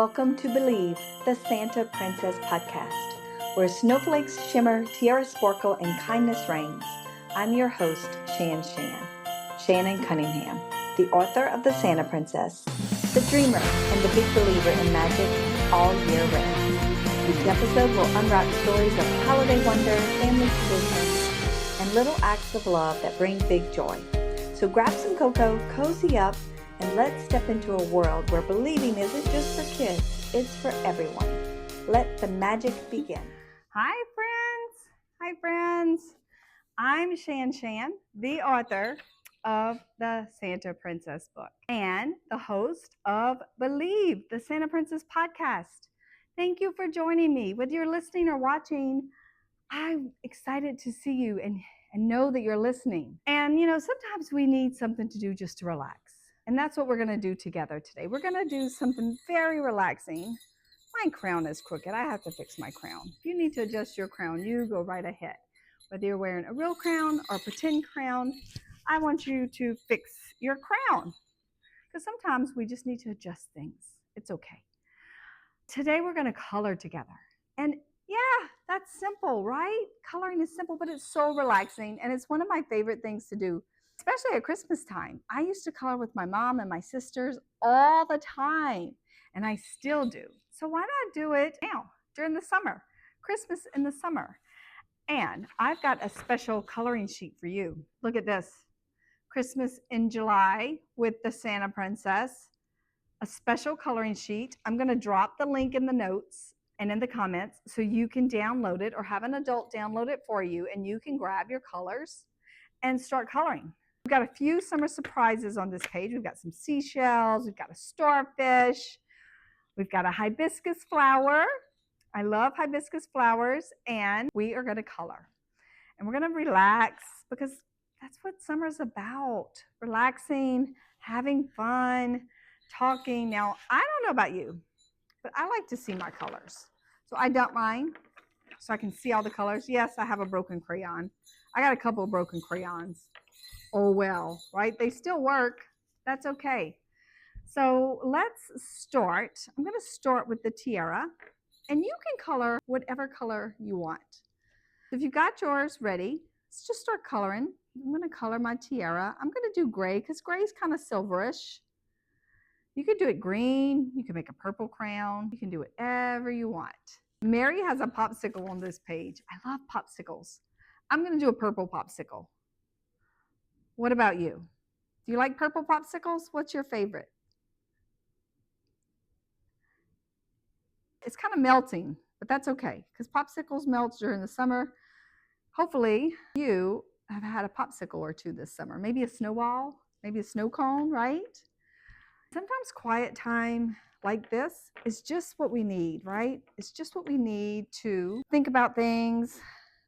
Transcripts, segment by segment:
Welcome to Believe, the Santa Princess podcast, where snowflakes shimmer, tiaras sparkle, and kindness reigns. I'm your host, Shan-Shan, Shannon Cunningham, the author of The Santa Princess, the dreamer, and the big believer in magic all year round. Each episode will unwrap stories of holiday wonder, family traditions, and little acts of love that bring big joy. So grab some cocoa, cozy up, and let's step into a world where believing isn't just for kids, it's for everyone. Let the magic begin. Hi, friends. I'm Shan-Shan, the author of the Santa Princess book and the host of Believe, the Santa Princess podcast. Thank you for joining me. Whether you're listening or watching, I'm excited to see you and know that you're listening. And sometimes we need something to do just to relax. And that's what we're going to do together today. We're going to do something very relaxing. My crown is crooked. I have to fix my crown. If you need to adjust your crown, you go right ahead. Whether you're wearing a real crown or a pretend crown, I want you to fix your crown. Because sometimes we just need to adjust things. It's okay. Today we're going to color together. And yeah, that's simple, right? Coloring is simple, but it's so relaxing. And it's one of my favorite things to do, especially at Christmas time. I used to color with my mom and my sisters all the time, and I still do. So why not do it now during the summer, Christmas in the summer? And I've got a special coloring sheet for you. Look at this. Christmas in July with the Santa Princess, a special coloring sheet. I'm going to drop the link in the notes and in the comments so you can download it or have an adult download it for you, and you can grab your colors and start coloring. We've got a few summer surprises on this page. We've got some seashells, we've got a starfish, we've got a hibiscus flower. I love hibiscus flowers, and we are going to color. And we're going to relax because that's what summer's about. Relaxing, having fun, talking. Now, I don't know about you, but I like to see my colors. So I dump mine so I can see all the colors. Yes, I have a broken crayon. I got a couple of broken crayons. Oh well, right? They still work. That's okay. So let's start. I'm going to start with the tiara, and you can color whatever color you want. So if you've got yours ready, let's just start coloring. I'm going to color my tiara. I'm going to do gray because gray is kind of silverish. You could do it green. You can make a purple crown. You can do whatever you want. Mary has a popsicle on this page. I love popsicles. I'm going to do a purple popsicle. What about you? Do you like purple popsicles? What's your favorite? It's kind of melting, but that's okay because popsicles melt during the summer. Hopefully you have had a popsicle or two this summer. Maybe a snowball, maybe a snow cone, right? Sometimes quiet time like this is just what we need, right? It's just what we need to think about things,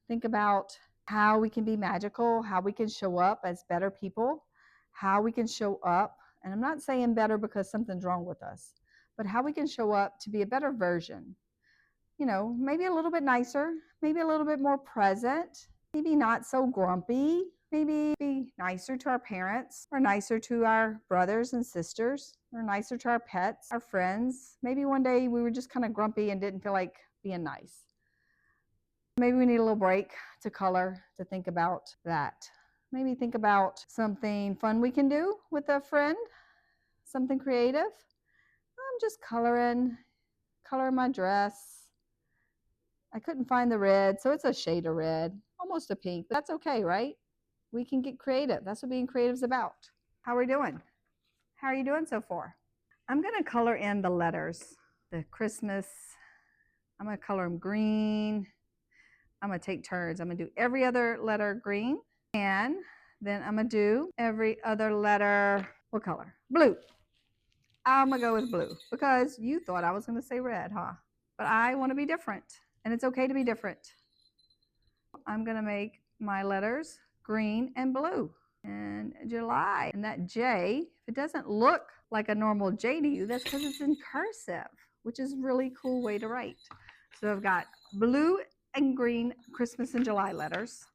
think about how we can be magical, how we can show up as better people, how we can show up. And I'm not saying better because something's wrong with us, but how we can show up to be a better version. Maybe a little bit nicer, maybe a little bit more present, maybe not so grumpy, maybe be nicer to our parents, or nicer to our brothers and sisters, or nicer to our pets, our friends. Maybe one day we were just kind of grumpy and didn't feel like being nice. Maybe we need a little break to color, to think about that. Maybe think about something fun we can do with a friend, something creative. I'm just coloring my dress. I couldn't find the red, so it's a shade of red, almost a pink. That's okay, right? We can get creative. That's what being creative is about. How are we doing? How are you doing so far? I'm going to color in the letters. The Christmas, I'm going to color them green. I'm going to take turns. I'm going to do every other letter green. And then I'm going to do every other letter, what color? Blue. I'm going to go with blue because you thought I was going to say red, huh? But I want to be different. And it's okay to be different. I'm going to make my letters green and blue. And July. And that J, if it doesn't look like a normal J to you, that's because it's in cursive, which is a really cool way to write. So I've got blue and green Christmas and July letters.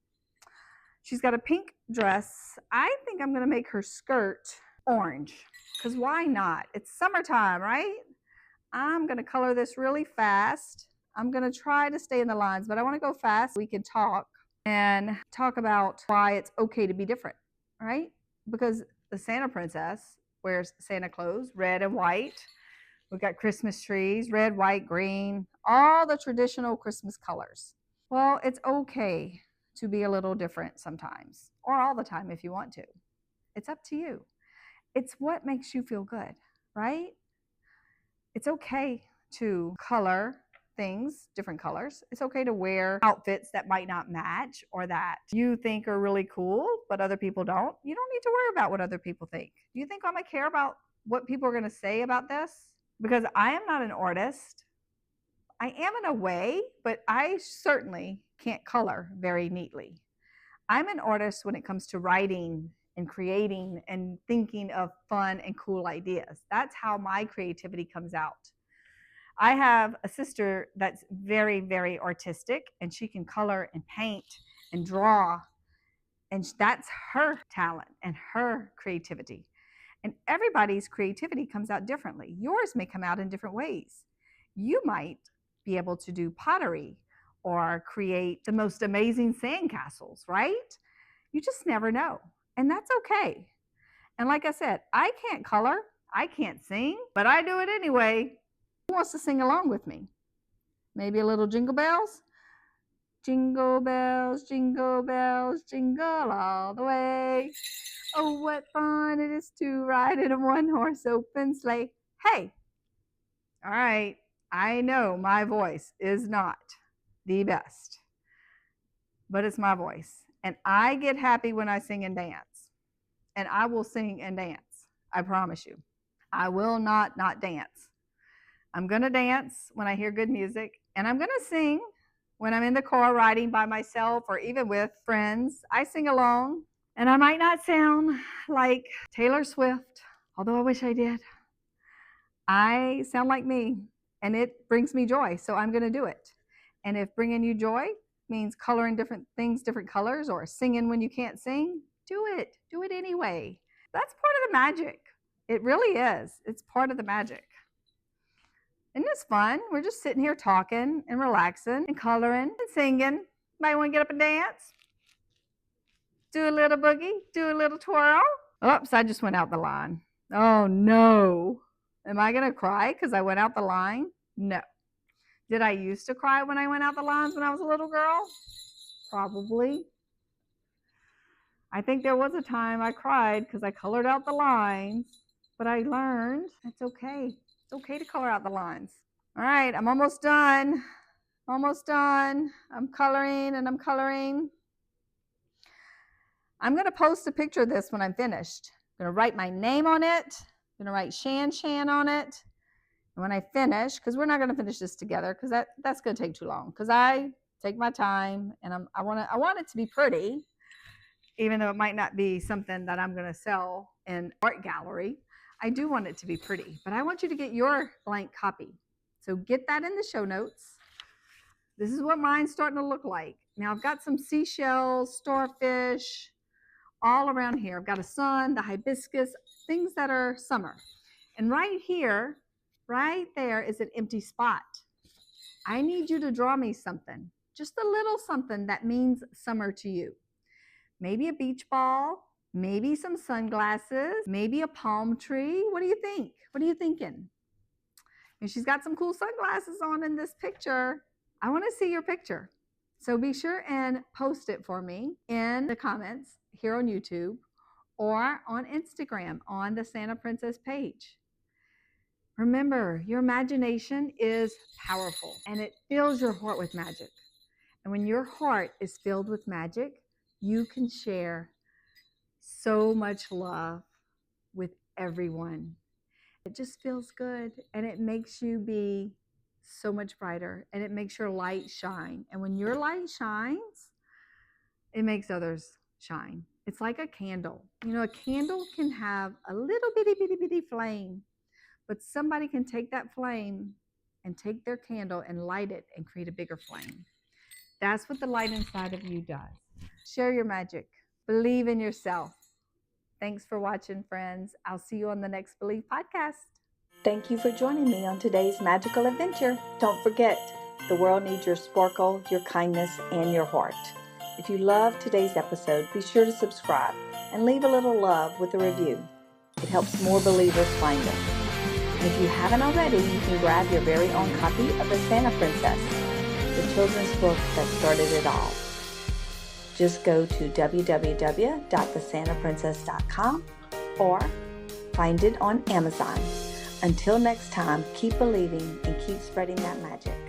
She's got a pink dress. I think I'm going to make her skirt orange because why not? It's summertime, right? I'm going to color this really fast. I'm going to try to stay in the lines, but I want to go fast. We can talk and talk about why it's okay to be different, right? Because the Santa Princess wears Santa clothes, red and white. We've got Christmas trees, red, white, green, all the traditional Christmas colors. Well, it's okay to be a little different sometimes, or all the time if you want to. It's up to you. It's what makes you feel good, right? It's okay to color things different colors. It's okay to wear outfits that might not match or that you think are really cool, but other people don't. You don't need to worry about what other people think. Do you think I'm going to care about what people are going to say about this? Because I am not an artist. I am in a way, but I certainly can't color very neatly. I'm an artist when it comes to writing and creating and thinking of fun and cool ideas. That's how my creativity comes out. I have a sister that's very, very artistic, and she can color and paint and draw, and that's her talent and her creativity. And everybody's creativity comes out differently. Yours may come out in different ways. You might be able to do pottery or create the most amazing sandcastles, right? You just never know. And that's okay. And like I said, I can't color, I can't sing, but I do it anyway. Who wants to sing along with me? Maybe a little jingle bells? Jingle bells, jingle all the way. Oh, what fun it is to ride in a one-horse open sleigh. Hey, all right, I know my voice is not the best, but it's my voice. And I get happy when I sing and dance. And I will sing and dance. I promise you. I will not dance. I'm going to dance when I hear good music. And I'm going to sing when I'm in the car riding by myself or even with friends. I sing along. And I might not sound like Taylor Swift, although I wish I did. I sound like me, and it brings me joy, so I'm going to do it. And if bringing you joy means coloring different things, different colors, or singing when you can't sing, do it. Do it anyway. That's part of the magic. It really is. It's part of the magic. Isn't this fun? We're just sitting here talking and relaxing and coloring and singing. Might want to get up and dance. Do a little boogie. Do a little twirl. Oops, I just went out the line. Oh, no. Am I going to cry because I went out the line? No. Did I used to cry when I went out the lines when I was a little girl? Probably. I think there was a time I cried because I colored out the lines, but I learned it's okay. It's okay to color out the lines. All right, I'm almost done. Almost done. I'm coloring and I'm coloring. I'm going to post a picture of this when I'm finished. I'm going to write my name on it. I'm going to write Shan-Shan on it. And when I finish, because we're not going to finish this together because that's going to take too long, because I take my time and I want it to be pretty, even though it might not be something that I'm going to sell in art gallery. I do want it to be pretty, but I want you to get your blank copy. So get that in the show notes. This is what mine's starting to look like. Now I've got some seashells, starfish, all around here. I've got a sun, the hibiscus, things that are summer. And right here, right there is an empty spot. I need you to draw me something, just a little something that means summer to you. Maybe a beach ball, maybe some sunglasses, maybe a palm tree. What do you think? What are you thinking? And she's got some cool sunglasses on in this picture. I want to see your picture. So be sure and post it for me in the comments here on YouTube or on Instagram on the Santa Princess page. Remember, your imagination is powerful and it fills your heart with magic. And when your heart is filled with magic, you can share so much love with everyone. It just feels good and it makes you be so much brighter and it makes your light shine. And when your light shines, it makes others shine. It's like a candle. You know, a candle can have a little bitty flame, but somebody can take that flame and take their candle and light it and create a bigger flame. That's what the light inside of you does. Share your magic. Believe in yourself. Thanks for watching, friends. I'll see you on the next Believe podcast. Thank you for joining me on today's magical adventure. Don't forget, the world needs your sparkle, your kindness, and your heart. If you loved today's episode, be sure to subscribe and leave a little love with a review. It helps more believers find us. And if you haven't already, you can grab your very own copy of The Santa Princess, the children's book that started it all. Just go to www.thesantaprincess.com or find it on Amazon. Until next time, keep believing and keep spreading that magic.